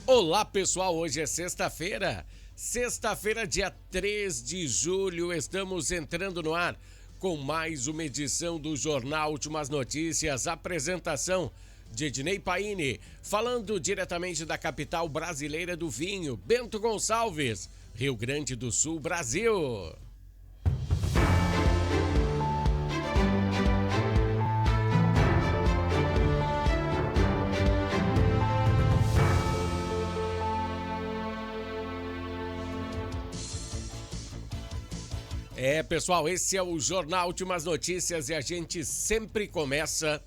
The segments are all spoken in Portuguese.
Olá pessoal, hoje é sexta-feira, dia 3 de julho, estamos entrando no ar com mais uma edição do Jornal Últimas Notícias, apresentação de Ednei Paini, falando diretamente da capital brasileira do vinho, Bento Gonçalves, Rio Grande do Sul, Brasil. Pessoal, esse é o Jornal Últimas Notícias e a gente sempre começa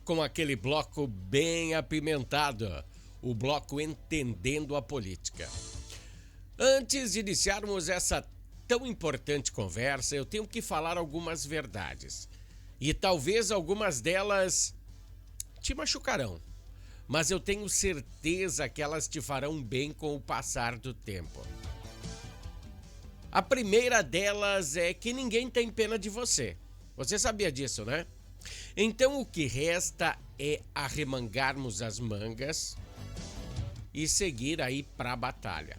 com aquele bloco bem apimentado, o bloco Entendendo a Política. Antes de iniciarmos essa tão importante conversa, eu tenho que falar algumas verdades. E talvez algumas delas te machucarão, mas eu tenho certeza que elas te farão bem com o passar do tempo. A primeira delas é que ninguém tem pena de você. Você sabia disso, né? Então o que resta é arremangarmos as mangas e seguir aí para a batalha.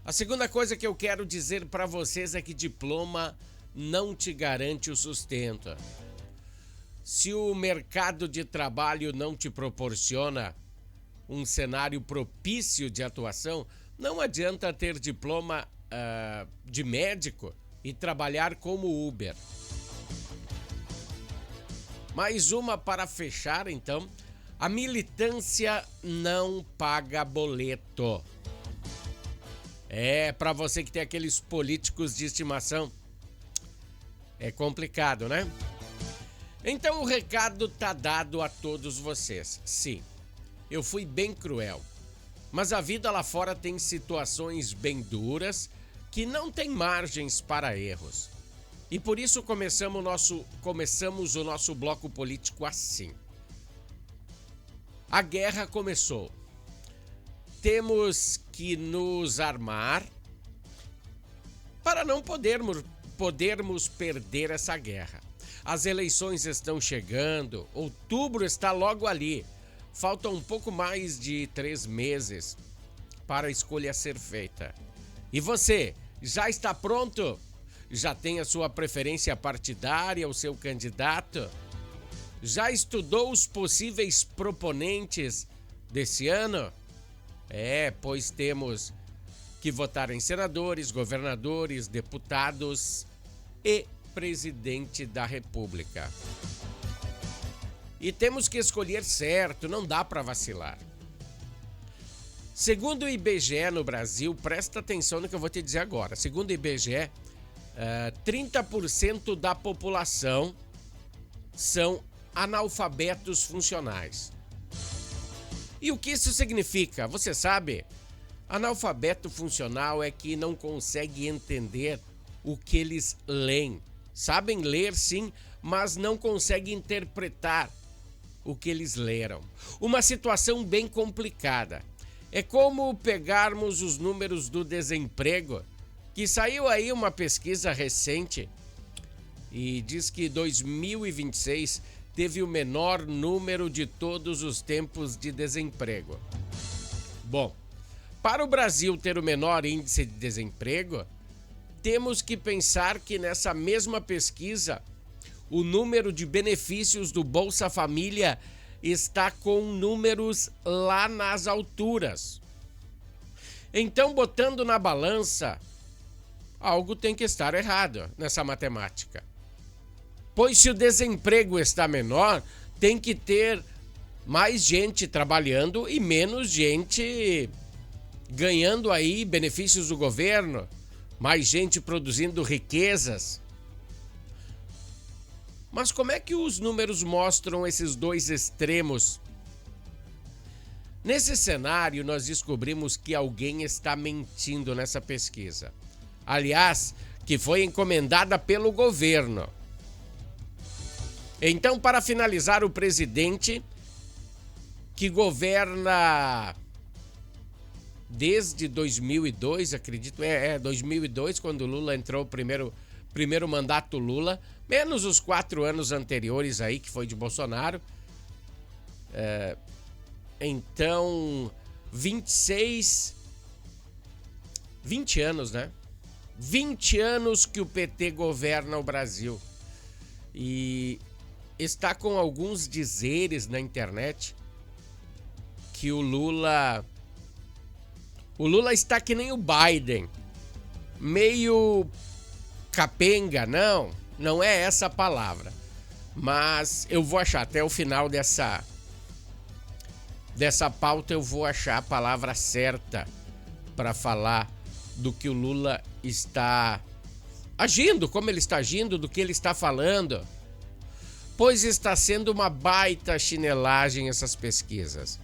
A segunda coisa que eu quero dizer para vocês é que diploma não te garante o sustento. Se o mercado de trabalho não te proporciona um cenário propício de atuação, não adianta ter diploma de médico e trabalhar como Uber. Mais uma para fechar, então. A militância não paga boleto. Para você que tem aqueles políticos de estimação, é complicado, né? Então o recado tá dado a todos vocês. Sim, eu fui bem cruel, mas a vida lá fora tem situações bem duras que não tem margens para erros. E por isso começamos o nosso bloco político assim. A guerra começou. Temos que nos armar para não podermos perder essa guerra. As eleições estão chegando, outubro está logo ali. Faltam um pouco mais de 3 meses para a escolha ser feita. E você, já está pronto? Já tem a sua preferência partidária, o seu candidato? Já estudou os possíveis proponentes desse ano? Pois temos que votar em senadores, governadores, deputados e presidente da República. E temos que escolher certo, não dá para vacilar. Segundo o IBGE no Brasil, presta atenção no que eu vou te dizer agora. Segundo o IBGE, 30% da população são analfabetos funcionais. E o que isso significa? Você sabe? Analfabeto funcional é que não consegue entender o que eles leem. Sabem ler, sim, mas não conseguem interpretar o que eles leram. Uma situação bem complicada. É como pegarmos os números do desemprego, que saiu aí uma pesquisa recente e diz que 2026 teve o menor número de todos os tempos de desemprego. Bom, para o Brasil ter o menor índice de desemprego, temos que pensar que nessa mesma pesquisa, o número de benefícios do Bolsa Família está com números lá nas alturas. Então, botando na balança, algo tem que estar errado nessa matemática. Pois se o desemprego está menor, tem que ter mais gente trabalhando e menos gente ganhando aí benefícios do governo, mais gente produzindo riquezas. Mas como é que os números mostram esses dois extremos? Nesse cenário, nós descobrimos que alguém está mentindo nessa pesquisa. Aliás, que foi encomendada pelo governo. Então, para finalizar, o presidente que governa desde 2002, acredito, 2002, quando o Lula entrou, o primeiro mandato Lula, menos os 4 anos anteriores aí, que foi de Bolsonaro. Então, 20 anos, né? 20 anos que o PT governa o Brasil. E está com alguns dizeres na internet que o Lula está que nem o Biden, meio capenga. Não é essa a palavra, mas eu vou achar até o final dessa pauta, eu vou achar a palavra certa para falar do que o Lula está agindo, como ele está agindo, do que ele está falando. Pois está sendo uma baita chinelagem essas pesquisas.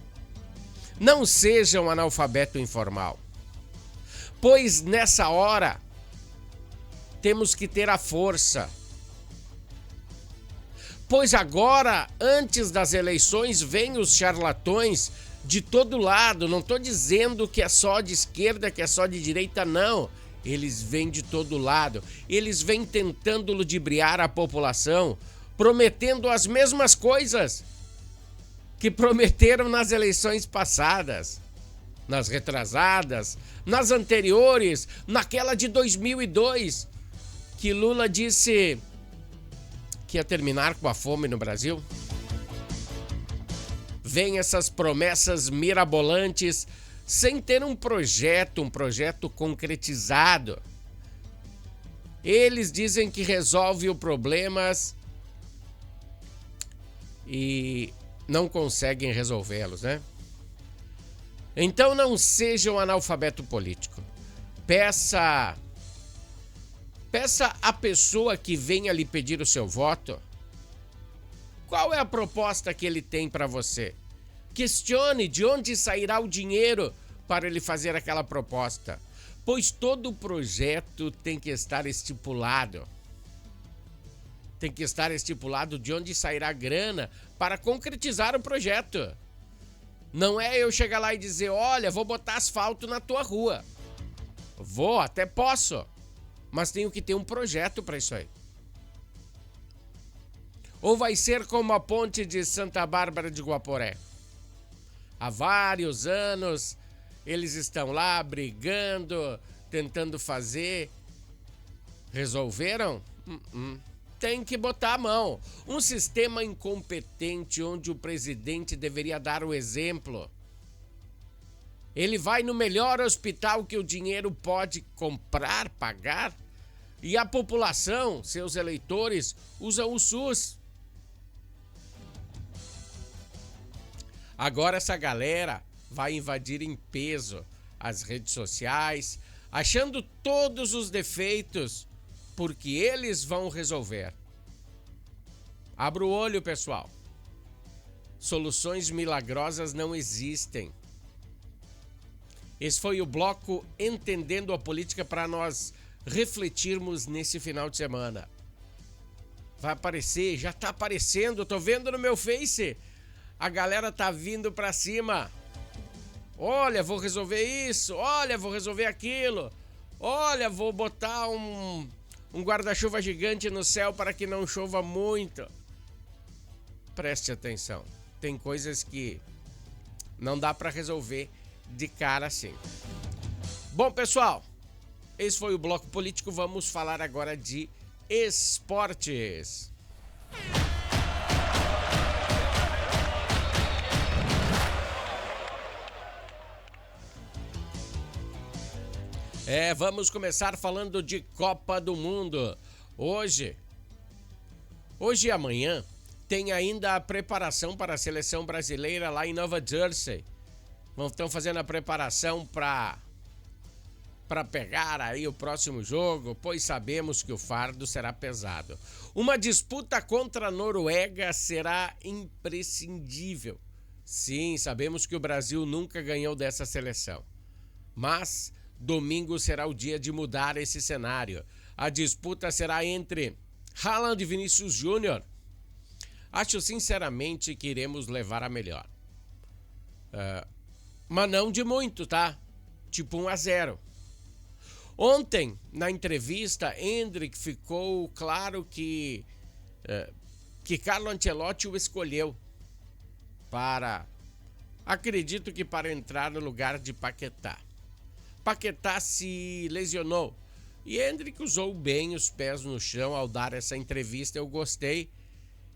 Não seja um analfabeto informal, pois nessa hora temos que ter a força. Pois agora, antes das eleições, vêm os charlatões de todo lado. Não estou dizendo que é só de esquerda, que é só de direita, não. Eles vêm de todo lado. Eles vêm tentando ludibriar a população, prometendo as mesmas coisas que prometeram nas eleições passadas, nas retrasadas, nas anteriores, naquela de 2002, que Lula disse que ia terminar com a fome no Brasil. Vem essas promessas mirabolantes sem ter um projeto concretizado. Eles dizem que resolve os problemas e não conseguem resolvê-los, né? Então não seja um analfabeto político. Peça à pessoa que venha lhe pedir o seu voto qual é a proposta que ele tem para você. Questione de onde sairá o dinheiro para ele fazer aquela proposta, pois todo projeto tem que estar estipulado. Tem que estar estipulado de onde sairá a grana para concretizar o projeto. Não é eu chegar lá e dizer, olha, vou botar asfalto na tua rua. Vou, até posso, mas tenho que ter um projeto para isso aí. Ou vai ser como a ponte de Santa Bárbara de Guaporé. Há vários anos eles estão lá brigando, tentando fazer. Resolveram? Tem que botar a mão. Um sistema incompetente onde o presidente deveria dar o exemplo. Ele vai no melhor hospital que o dinheiro pode comprar, pagar, e a população, seus eleitores, usam o SUS. Agora essa galera vai invadir em peso as redes sociais, achando todos os defeitos, porque eles vão resolver. Abra o olho, pessoal. Soluções milagrosas não existem. Esse foi o bloco Entendendo a Política para nós refletirmos nesse final de semana. Vai aparecer, já tá aparecendo, tô vendo no meu Face. A galera tá vindo pra cima. Olha, vou resolver isso. Olha, vou resolver aquilo. Olha, vou botar um guarda-chuva gigante no céu para que não chova muito. Preste atenção. Tem coisas que não dá para resolver de cara assim. Bom, pessoal, esse foi o Bloco Político. Vamos falar agora de esportes. Vamos começar falando de Copa do Mundo. Hoje e amanhã tem ainda a preparação para a seleção brasileira lá em Nova Jersey. Estão fazendo a preparação para pegar aí o próximo jogo, pois sabemos que o fardo será pesado. Uma disputa contra a Noruega será imprescindível. Sim, sabemos que o Brasil nunca ganhou dessa seleção. Mas domingo será o dia de mudar esse cenário. A disputa será entre Haaland e Vinícius Júnior. Acho sinceramente que iremos levar a melhor. Mas não de muito, tá? Tipo 1-0. Ontem, na entrevista, Endrick ficou claro que Carlo Ancelotti o escolheu para acredito que para entrar no lugar de Paquetá. Paquetá se lesionou e Endrick usou bem os pés no chão ao dar essa entrevista, eu gostei.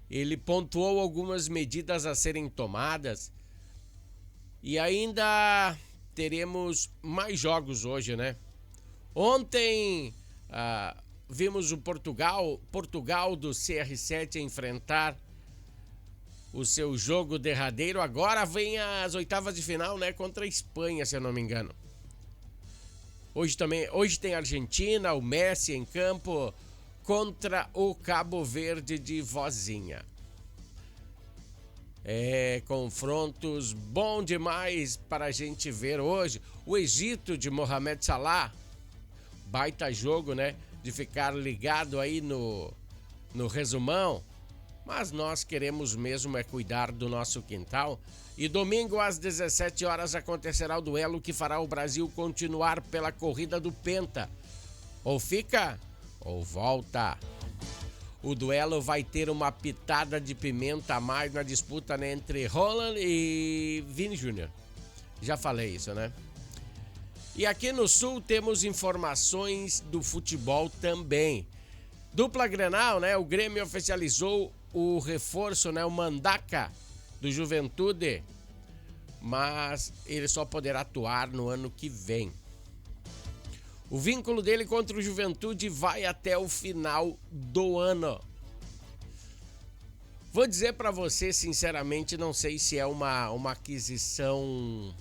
Ele pontuou algumas medidas a serem tomadas e ainda teremos mais jogos hoje, né? Ontem vimos o Portugal do CR7 enfrentar o seu jogo derradeiro. Agora vem as oitavas de final, né? Contra a Espanha, se eu não me engano. Hoje tem a Argentina, o Messi em campo contra o Cabo Verde de Vozinha. Confrontos bom demais para a gente ver hoje. O Egito de Mohamed Salah, baita jogo, né? De ficar ligado aí no resumão. Mas nós queremos mesmo cuidar do nosso quintal. E domingo às 17 horas acontecerá o duelo que fará o Brasil continuar pela corrida do Penta. Ou fica ou volta. O duelo vai ter uma pitada de pimenta a mais na disputa, né, entre Haaland e Vini Júnior. Já falei isso, né? E aqui no Sul temos informações do futebol também. Dupla Grenal, né? O Grêmio oficializou o reforço, né? O Mandaca do Juventude, mas ele só poderá atuar no ano que vem. O vínculo dele contra o Juventude vai até o final do ano. Vou dizer para você, sinceramente, não sei se é uma aquisição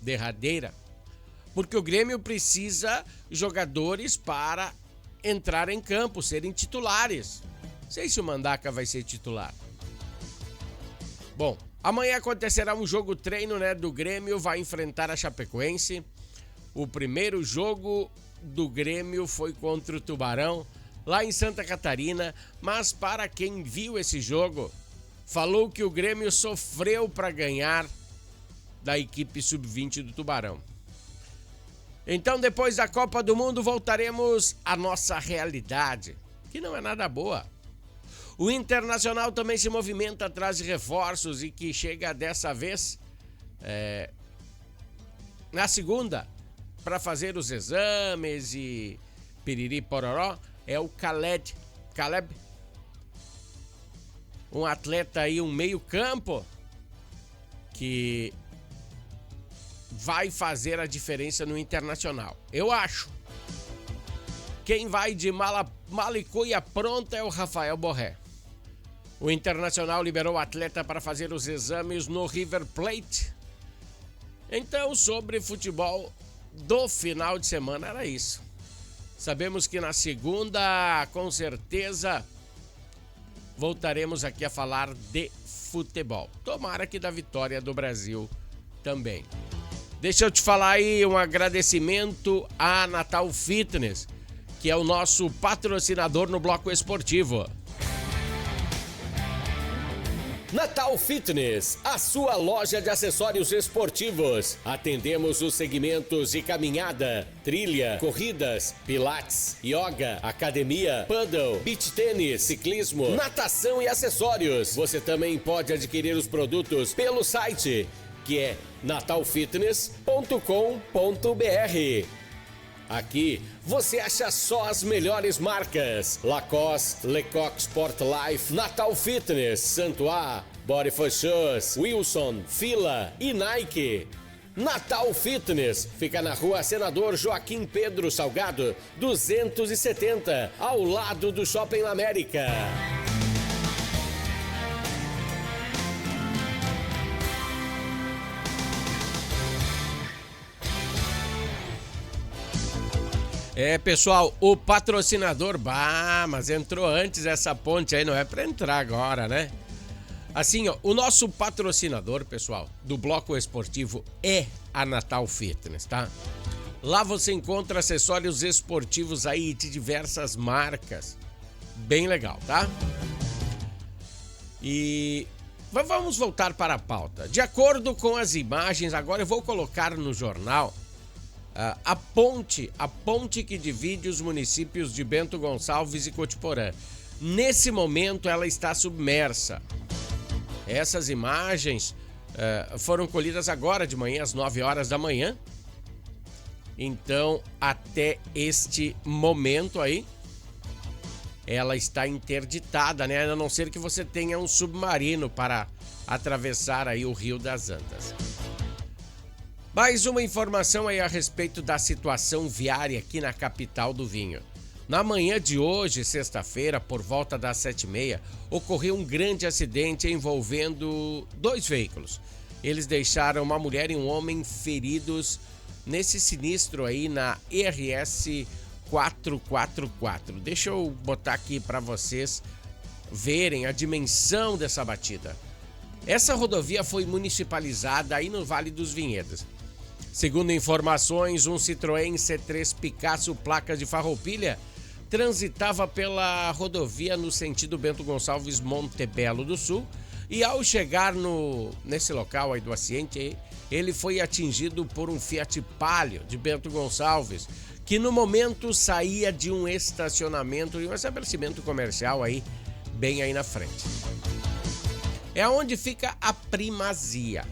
derradeira, porque o Grêmio precisa de jogadores para entrar em campo, serem titulares. Não sei se o Mandaca vai ser titular. Bom, amanhã acontecerá um jogo treino, né, do Grêmio, vai enfrentar a Chapecoense. O primeiro jogo do Grêmio foi contra o Tubarão, lá em Santa Catarina, mas para quem viu esse jogo, falou que o Grêmio sofreu para ganhar da equipe sub-20 do Tubarão. Então, depois da Copa do Mundo, voltaremos à nossa realidade, que não é nada boa. O Internacional também se movimenta atrás de reforços e que chega dessa vez na segunda para fazer os exames e piriri pororó, é o Caleb, um atleta aí, um meio campo que vai fazer a diferença no Internacional, eu acho. Quem vai de mala e cuia pronta é o Rafael Borré. O Internacional liberou o atleta para fazer os exames no River Plate. Então, sobre futebol do final de semana, era isso. Sabemos que na segunda, com certeza, voltaremos aqui a falar de futebol. Tomara que da vitória do Brasil também. Deixa eu te falar aí um agradecimento à Natal Fitness, que é o nosso patrocinador no Bloco Esportivo. Natal Fitness, a sua loja de acessórios esportivos. Atendemos os segmentos de caminhada, trilha, corridas, pilates, yoga, academia, paddle, beach tênis, ciclismo, natação e acessórios. Você também pode adquirir os produtos pelo site, que é natalfitness.com.br. Aqui você acha só as melhores marcas: Lacoste, Lecoq Sport Life, Natal Fitness, Santois, Body for Shoes, Wilson, Fila e Nike. Natal Fitness fica na Rua Senador Joaquim Pedro Salgado, 270, ao lado do Shopping América. Pessoal, o patrocinador, mas entrou antes essa ponte aí, não é pra entrar agora, né? Assim, ó, o nosso patrocinador, pessoal, do Bloco Esportivo é a Natal Fitness, tá? Lá você encontra acessórios esportivos aí de diversas marcas. Bem legal, tá? E vamos voltar para a pauta. De acordo com as imagens, agora eu vou colocar no jornal a ponte que divide os municípios de Bento Gonçalves e Cotiporã. Nesse momento ela está submersa. Essas imagens foram colhidas agora de manhã, às 9 horas da manhã. Então, até este momento aí, ela está interditada, né? A não ser que você tenha um submarino para atravessar aí o Rio das Antas. Mais uma informação aí a respeito da situação viária aqui na capital do vinho. Na manhã de hoje, sexta-feira, por volta das 7h30, ocorreu um grande acidente envolvendo 2 veículos. Eles deixaram uma mulher e um homem feridos nesse sinistro aí na RS 444. Deixa eu botar aqui para vocês verem a dimensão dessa batida. Essa rodovia foi municipalizada aí no Vale dos Vinhedos. Segundo informações, um Citroën C3 Picasso placa de Farroupilha transitava pela rodovia no sentido Bento Gonçalves Montebello do Sul e ao chegar nesse local aí do acidente, ele foi atingido por um Fiat Palio de Bento Gonçalves, que no momento saía de um estacionamento e um estabelecimento comercial aí, bem aí na frente. É onde fica a Primazia.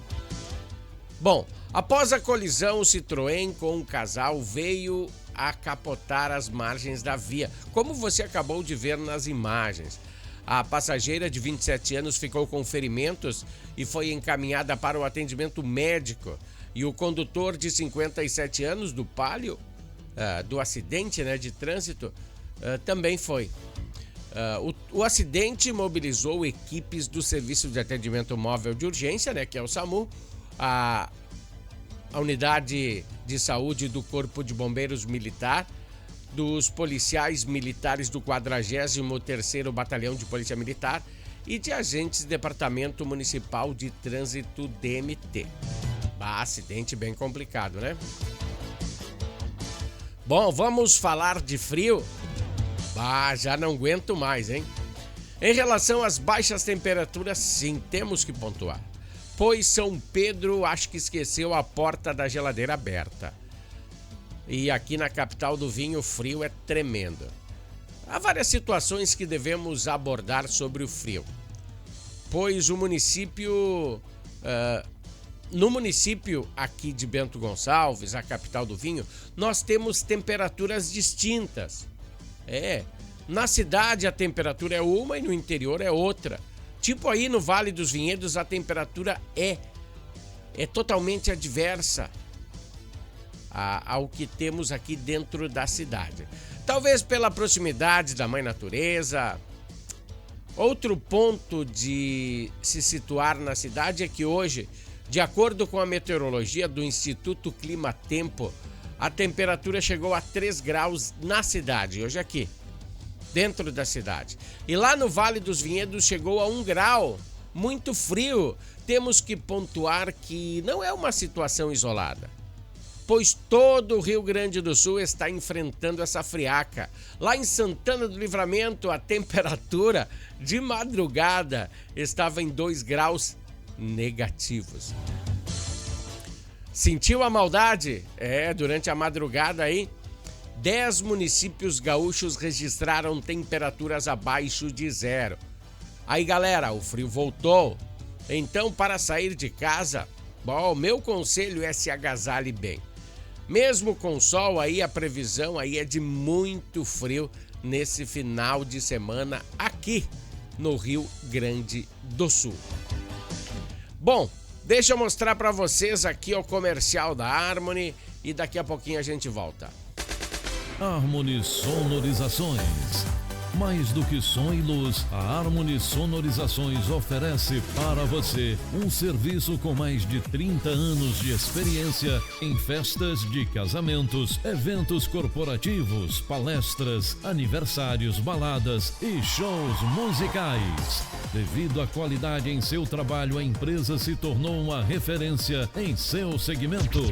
Bom, após a colisão, o Citroën com um casal veio a capotar as margens da via, como você acabou de ver nas imagens. A passageira de 27 anos ficou com ferimentos e foi encaminhada para o atendimento médico. E o condutor de 57 anos do Palio, do acidente, né, de trânsito, também foi. O acidente mobilizou equipes do Serviço de Atendimento Móvel de Urgência, né, que é o SAMU, a Unidade de Saúde do Corpo de Bombeiros Militar, dos policiais militares do 43º Batalhão de Polícia Militar e de agentes do Departamento Municipal de Trânsito DMT. Acidente bem complicado, né? Bom, vamos falar de frio? Já não aguento mais, hein? Em relação às baixas temperaturas, sim, temos que pontuar. Pois São Pedro acho que esqueceu a porta da geladeira aberta. E aqui na capital do vinho o frio é tremendo. Há várias situações que devemos abordar sobre o frio. Pois o município... no município aqui de Bento Gonçalves, a capital do vinho, nós temos temperaturas distintas. Na cidade a temperatura é uma e no interior é outra. Tipo aí no Vale dos Vinhedos a temperatura é totalmente adversa ao que temos aqui dentro da cidade. Talvez pela proximidade da Mãe Natureza. Outro ponto de se situar na cidade é que hoje, de acordo com a meteorologia do Instituto Clima Tempo, a temperatura chegou a 3 graus na cidade, hoje aqui, dentro da cidade. E lá no Vale dos Vinhedos chegou a 1 grau, muito frio. Temos que pontuar que não é uma situação isolada, pois todo o Rio Grande do Sul está enfrentando essa friaca. Lá em Santana do Livramento, a temperatura de madrugada estava em 2 graus negativos. Sentiu a maldade? Durante a madrugada aí, 10 municípios gaúchos registraram temperaturas abaixo de 0. Aí, galera, o frio voltou. Então, para sair de casa, o meu conselho é se agasalhe bem. Mesmo com sol aí, a previsão aí é de muito frio nesse final de semana aqui no Rio Grande do Sul. Bom, deixa eu mostrar para vocês aqui o comercial da Harmony e daqui a pouquinho a gente volta. Harmony Sonorizações. Mais do que som e luz, a Harmony Sonorizações oferece para você um serviço com mais de 30 anos de experiência em festas de casamentos, eventos corporativos, palestras, aniversários, baladas e shows musicais. Devido à qualidade em seu trabalho, a empresa se tornou uma referência em seu segmento.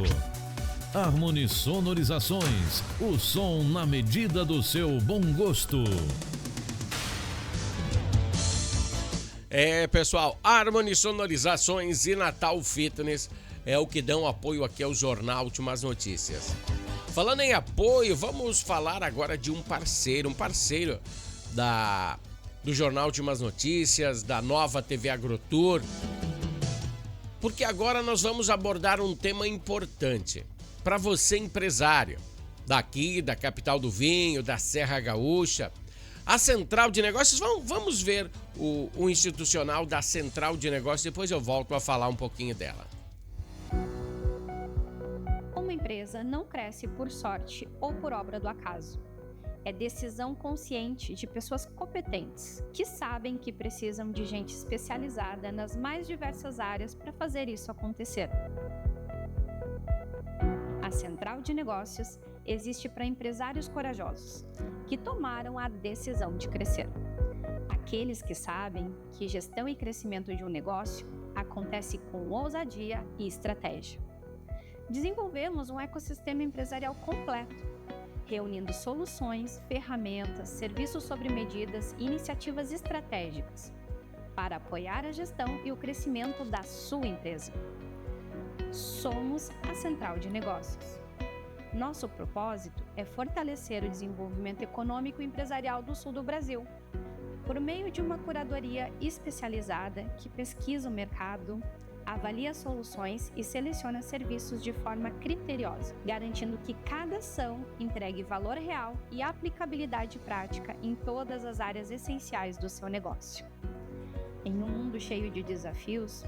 Harmony Sonorizações, o som na medida do seu bom gosto. Pessoal, Harmony Sonorizações e Natal Fitness é o que dão apoio aqui ao Jornal Últimas Notícias. Falando em apoio, vamos falar agora de um parceiro do Jornal Últimas Notícias, da Nova TV AgroTour. porque agora nós vamos abordar um tema importante para você, empresário, daqui, da capital do vinho, da Serra Gaúcha. A Central de Negócios, vamos ver o institucional da Central de Negócios, depois eu volto a falar um pouquinho dela. Uma empresa não cresce por sorte ou por obra do acaso. É decisão consciente de pessoas competentes, que sabem que precisam de gente especializada nas mais diversas áreas para fazer isso acontecer. A Central de Negócios existe para empresários corajosos, que tomaram a decisão de crescer. Aqueles que sabem que gestão e crescimento de um negócio acontece com ousadia e estratégia. Desenvolvemos um ecossistema empresarial completo, reunindo soluções, ferramentas, serviços sobre medidas e iniciativas estratégicas para apoiar a gestão e o crescimento da sua empresa. Somos a Central de Negócios. Nosso propósito é fortalecer o desenvolvimento econômico e empresarial do sul do Brasil, por meio de uma curadoria especializada que pesquisa o mercado, avalia soluções e seleciona serviços de forma criteriosa, garantindo que cada ação entregue valor real e aplicabilidade prática em todas as áreas essenciais do seu negócio. Em um mundo cheio de desafios,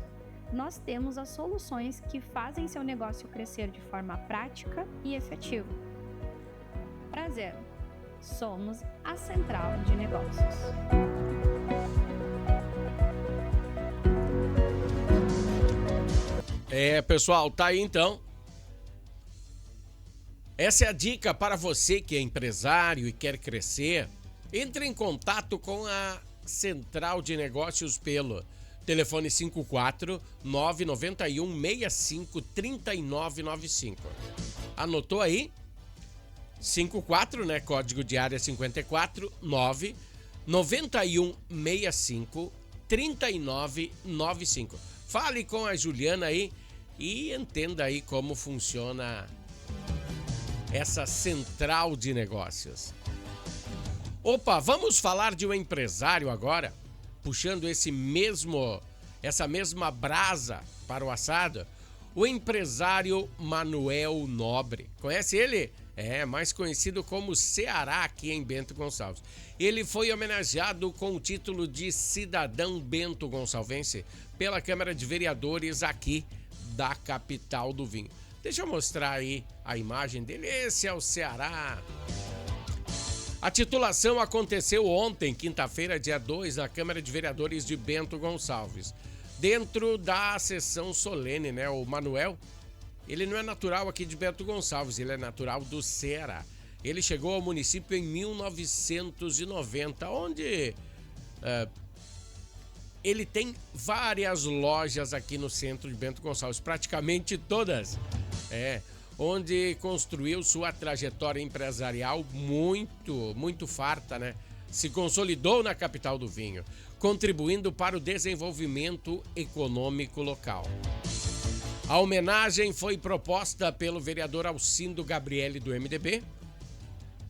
nós temos as soluções que fazem seu negócio crescer de forma prática e efetiva. Prazer! Somos a Central de Negócios. Pessoal, tá aí então. Essa é a dica para você que é empresário e quer crescer. Entre em contato com a Central de Negócios pelo telefone 54 991 65 3995. Anotou aí? 54, né? Código de área 54 9 91 65 3995. Fale com a Juliana aí e entenda aí como funciona essa Central de Negócios. Opa, vamos falar de um empresário agora, puxando essa mesma brasa para o assado. O empresário Manuel Nobre. Conhece ele? Mais conhecido como Ceará aqui em Bento Gonçalves. Ele foi homenageado com o título de cidadão Bento Gonçalvense pela Câmara de Vereadores aqui da capital do vinho. Deixa eu mostrar aí a imagem dele. Esse é o Ceará. A titulação aconteceu ontem, quinta-feira, dia 2, na Câmara de Vereadores de Bento Gonçalves. Dentro da sessão solene, né? O Manuel, ele não é natural aqui de Bento Gonçalves, ele é natural do Ceará. Ele chegou ao município em 1990, onde ele tem várias lojas aqui no centro de Bento Gonçalves, praticamente todas. Onde construiu sua trajetória empresarial muito farta, né? Se consolidou na capital do vinho, contribuindo para o desenvolvimento econômico local. A homenagem foi proposta pelo vereador Alcindo Gabrielli do MDB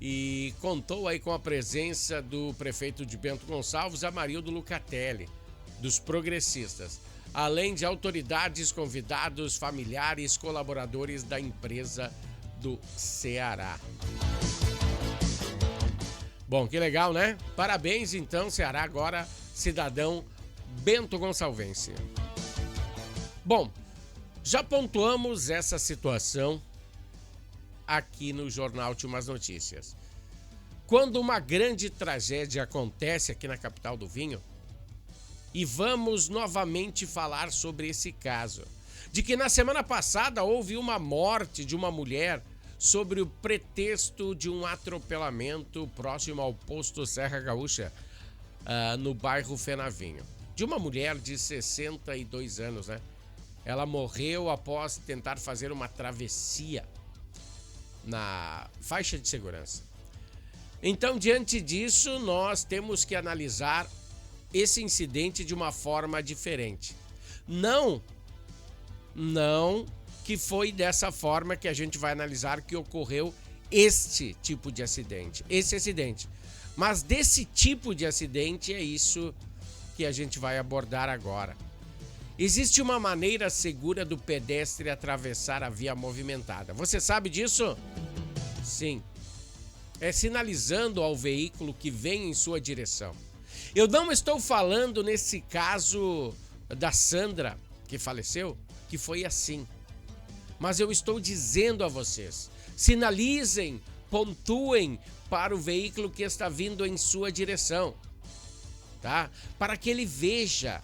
e contou aí com a presença do prefeito de Bento Gonçalves, Amarildo Lucatelli, dos progressistas, além de autoridades, convidados, familiares, colaboradores da empresa do Ceará. Bom, que legal, né? Parabéns, então, Ceará, agora cidadão Bento Gonçalvense. Bom, já pontuamos essa situação aqui no Jornal Últimas Notícias. Quando uma grande tragédia acontece aqui na capital do vinho, e vamos novamente falar sobre esse caso, de que na semana passada houve uma morte de uma mulher sobre o pretexto de um atropelamento próximo ao posto Serra Gaúcha, no bairro Fenavinho. De uma mulher de 62 anos, né? Ela morreu após tentar fazer uma travessia na faixa de segurança. Então, diante disso, nós temos que analisar esse incidente de uma forma diferente. Não que foi dessa forma que a gente vai analisar que ocorreu esse tipo de acidente, esse acidente. Mas desse tipo de acidente é isso que a gente vai abordar agora. Existe uma maneira segura do pedestre atravessar a via movimentada. Você sabe disso? Sim. É sinalizando ao veículo que vem em sua direção. Eu não estou falando nesse caso da Sandra, que faleceu, que foi assim. Mas eu estou dizendo a vocês, sinalizem, pontuem para o veículo que está vindo em sua direção, tá? Para que ele veja.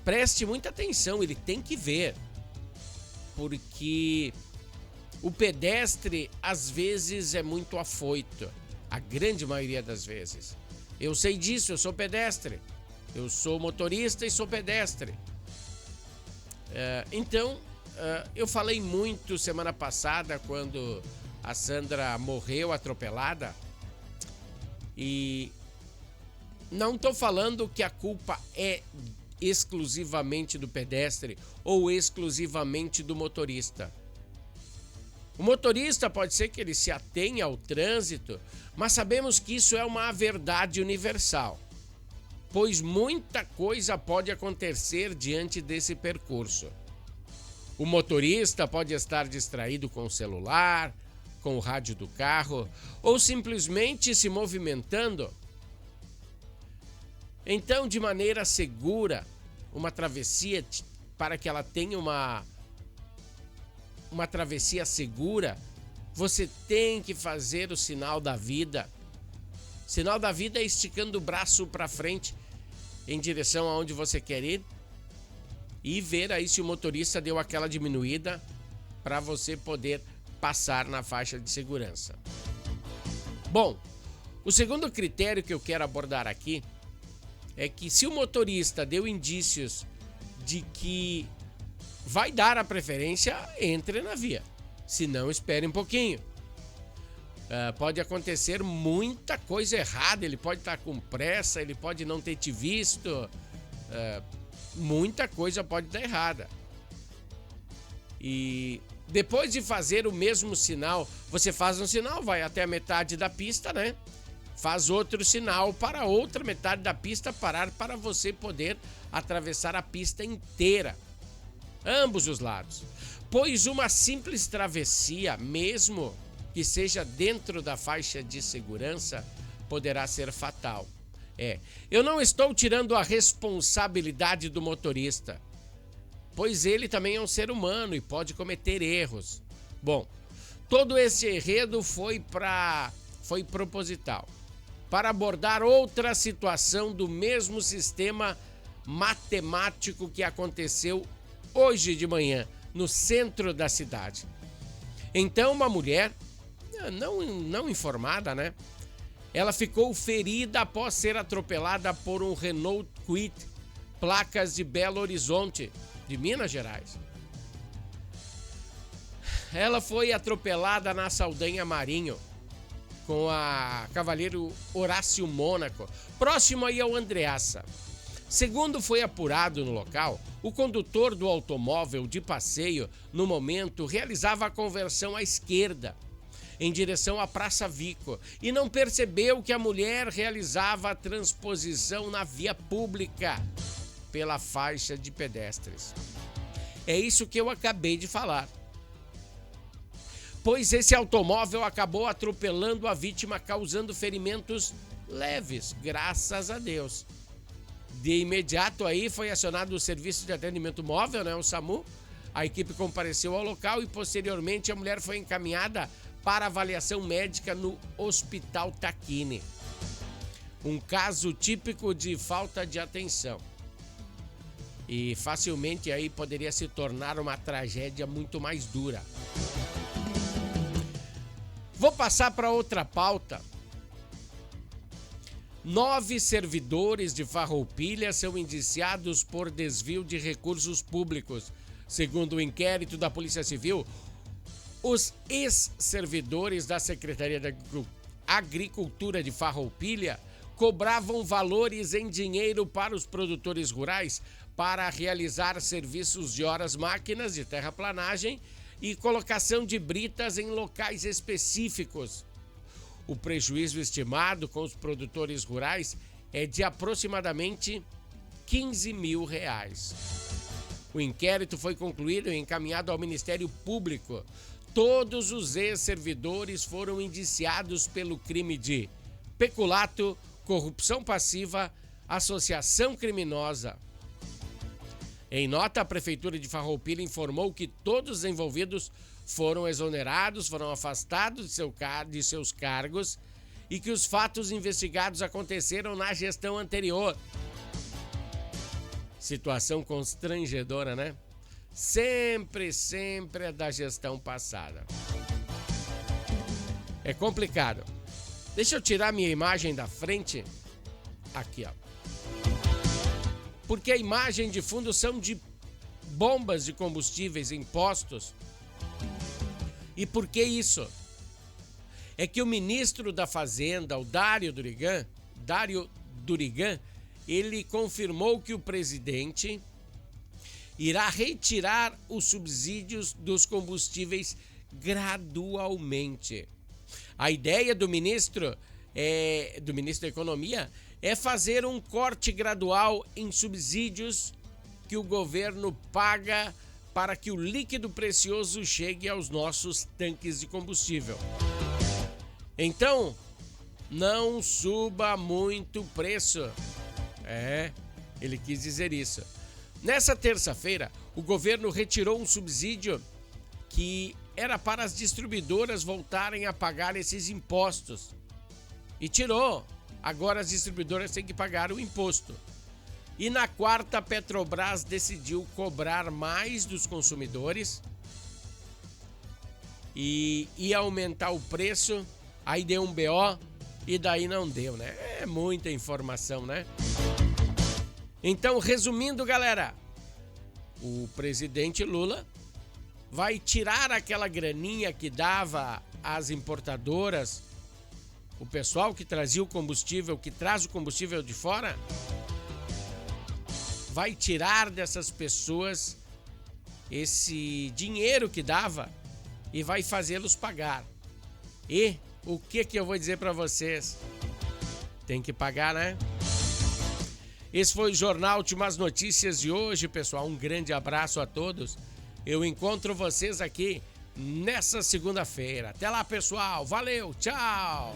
Preste muita atenção, ele tem que ver. Porque o pedestre, às vezes, é muito afoito. A grande maioria das vezes. Eu sei disso, eu sou pedestre. Eu sou motorista e sou pedestre. Então, eu falei muito semana passada, quando a Sandra morreu atropelada. E não estou falando que a culpa é exclusivamente do pedestre ou exclusivamente do motorista. O motorista pode ser que ele se atenha ao trânsito, mas sabemos que isso é uma verdade universal, pois muita coisa pode acontecer diante desse percurso. O motorista pode estar distraído com o celular, com o rádio do carro ou simplesmente se movimentando. Então, de maneira segura, uma travessia, para que ela tenha uma travessia segura, você tem que fazer o sinal da vida. O sinal da vida é esticando o braço para frente em direção aonde você quer ir e ver aí se o motorista deu aquela diminuída para você poder passar na faixa de segurança. Bom, o segundo critério que eu quero abordar aqui é que se o motorista deu indícios de que vai dar a preferência, entre na via. Se não, espere um pouquinho. Pode acontecer muita coisa errada, ele pode estar com pressa, ele pode não ter te visto, muita coisa pode dar errada. E depois de fazer o mesmo sinal, você faz um sinal, vai até a metade da pista, né? Faz outro sinal para outra metade da pista parar para você poder atravessar a pista inteira. Ambos os lados. Pois uma simples travessia, mesmo que seja dentro da faixa de segurança, poderá ser fatal. Eu não estou tirando a responsabilidade do motorista, pois ele também é um ser humano e pode cometer erros. Bom, todo esse enredo foi proposital, para abordar outra situação do mesmo sistema matemático que aconteceu hoje de manhã, no centro da cidade. Então, uma mulher, não informada, né? Ela ficou ferida após ser atropelada por um Renault Kwid, placas de Belo Horizonte, de Minas Gerais. Ela foi atropelada na Saldanha Marinho, com a Cavaleiro Horácio Mônaco, próximo aí ao Andreassa. Segundo foi apurado no local, o condutor do automóvel de passeio, no momento, realizava a conversão à esquerda, em direção à Praça Vico, e não percebeu que a mulher realizava a transposição na via pública pela faixa de pedestres. É isso que eu acabei de falar. Pois esse automóvel acabou atropelando a vítima, causando ferimentos leves, graças a Deus. De imediato aí foi acionado o Serviço de Atendimento Móvel, né, o SAMU. A equipe compareceu ao local e posteriormente a mulher foi encaminhada para avaliação médica no Hospital Tacchini. Um caso típico de falta de atenção. E facilmente aí poderia se tornar uma tragédia muito mais dura. Vou passar para outra pauta. 9 servidores de Farroupilha são indiciados por desvio de recursos públicos. Segundo o inquérito da Polícia Civil, os ex-servidores da Secretaria da Agricultura de Farroupilha cobravam valores em dinheiro para os produtores rurais para realizar serviços de horas-máquinas de terraplanagem e colocação de britas em locais específicos. O prejuízo estimado com os produtores rurais é de aproximadamente R$15 mil. O inquérito foi concluído e encaminhado ao Ministério Público. Todos os ex-servidores foram indiciados pelo crime de peculato, corrupção passiva, associação criminosa. Em nota, a Prefeitura de Farroupilha informou que todos os envolvidos foram exonerados, foram afastados de seus cargos e que os fatos investigados aconteceram na gestão anterior. Situação constrangedora, né? Sempre é da gestão passada. É complicado. Deixa eu tirar minha imagem da frente. Aqui, ó. Porque a imagem de fundo são de bombas de combustíveis em postos. E por que isso? É que o ministro da Fazenda, o Dário Durigan, ele confirmou que o presidente irá retirar os subsídios dos combustíveis gradualmente. A ideia do ministro da Economia é fazer um corte gradual em subsídios que o governo paga para que o líquido precioso chegue aos nossos tanques de combustível. Então, não suba muito o preço. Ele quis dizer isso. Nessa terça-feira, o governo retirou um subsídio que era para as distribuidoras voltarem a pagar esses impostos. E tirou. Agora as distribuidoras têm que pagar o imposto. E na quarta, a Petrobras decidiu cobrar mais dos consumidores e ia aumentar o preço. Aí deu um BO e daí não deu, né? É muita informação, né? Então, resumindo, galera, o presidente Lula vai tirar aquela graninha que dava às importadoras, o pessoal que trazia o combustível, que traz o combustível de fora, vai tirar dessas pessoas esse dinheiro que dava e vai fazê-los pagar. E o que eu vou dizer para vocês? Tem que pagar, né? Esse foi o Jornal Últimas Notícias de hoje, pessoal. Um grande abraço a todos. Eu encontro vocês aqui nessa segunda-feira. Até lá, pessoal. Valeu, tchau!